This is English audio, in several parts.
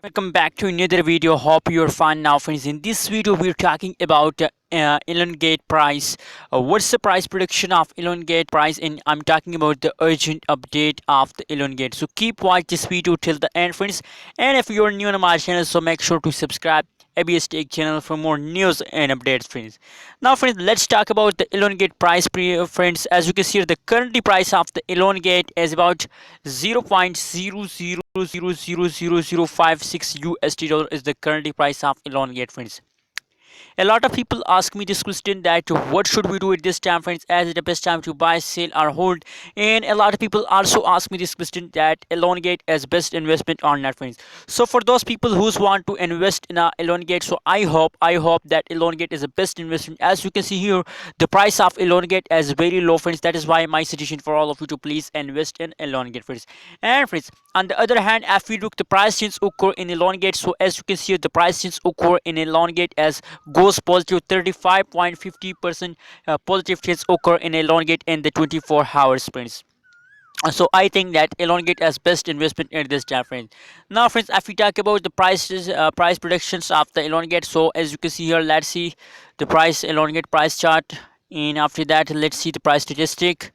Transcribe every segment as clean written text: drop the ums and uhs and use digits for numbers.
Welcome back to another video. Hope you're fine now, friends. In this video we're talking about elongate price. What's the price prediction of elongate price, and I'm talking about the urgent update of the elongate. So keep watch this video till the end, friends, and if you're new on my channel, so make sure to subscribe ABS Tech channel for more news and updates, friends. Now, friends, let's talk about the elongate price, friends. As you can see here, the currently price of the elongate is about 0.00000056 USD dollar is the currently price of elongate, friends. A lot of people ask me this question that what should we do at this time, friends, as it the best time to buy, sell or hold. And a lot of people also ask me this question that elongate as best investment or not, friends. So for those people who want to invest in a elongate, so I hope that elongate is the best investment. As you can see here, the price of elongate is very low, friends. That is why my suggestion for all of you to please invest in elongate, friends. And friends, on the other hand, if we look the price change occur in elongate, so as you can see the price change occur in elongate as goes positive 35.50% positive change occur in elongate in the 24 hours, friends. So I think that elongate as best investment in this time, friends. Now, friends, if we talk about the prices, price predictions of the elongate, so as you can see here, let's see the price elongate price chart, and after that let's see the price statistic.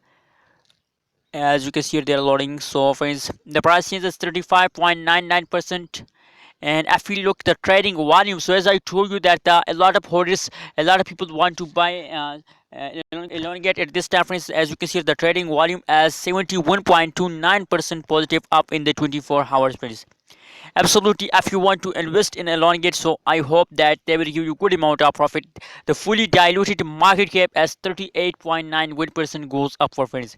As you can see here, they're loading. So friends, the price change is 35.99%. And if we look the trading volume, so as I told you that a lot of holders, a lot of people want to buy elongate at this time, friends. As you can see the trading volume as 71.29% positive up in the 24 hours, friends. Absolutely, if you want to invest in elongate, so I hope that they will give you good amount of profit. The fully diluted market cap as 38.91% goes up, for friends.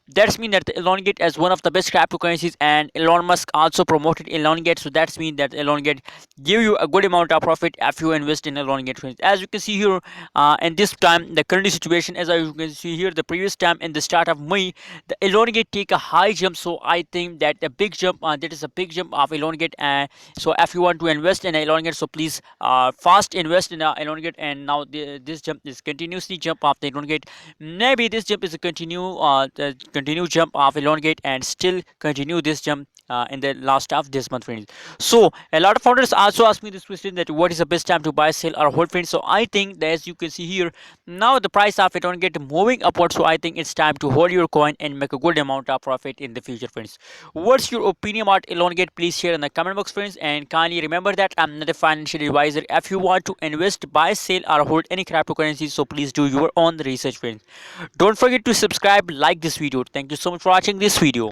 That's mean that the elongate is one of the best cryptocurrencies, and Elon Musk also promoted elongate, so that's mean that elongate give you a good amount of profit if you invest in elongate, friends. As you can see here, and this time the current situation, as you can see here, the previous time in the start of May, the elongate take a high jump. So I think that the big jump, that is a big jump of elongate. So if you want to invest in elongate, so please fast invest in elongate. And now this jump is continuously jump of the elongate. Maybe this jump is a continue jump of elongate and still continue this jump in the last of this month, friends. So a lot of founders also ask me this question that what is the best time to buy, sell or hold, friends. So I think that as you can see here, now the price of elongate moving upward, so I think it's time to hold your coin and make a good amount of profit in the future, friends. What's your opinion about elongate? Please share in the comment box, friends, and kindly remember that I'm not a financial advisor. If you want to invest, buy, sell or hold any cryptocurrency, so please do your own research, friends. Don't forget to subscribe, like this video. Thank you so much for watching this video.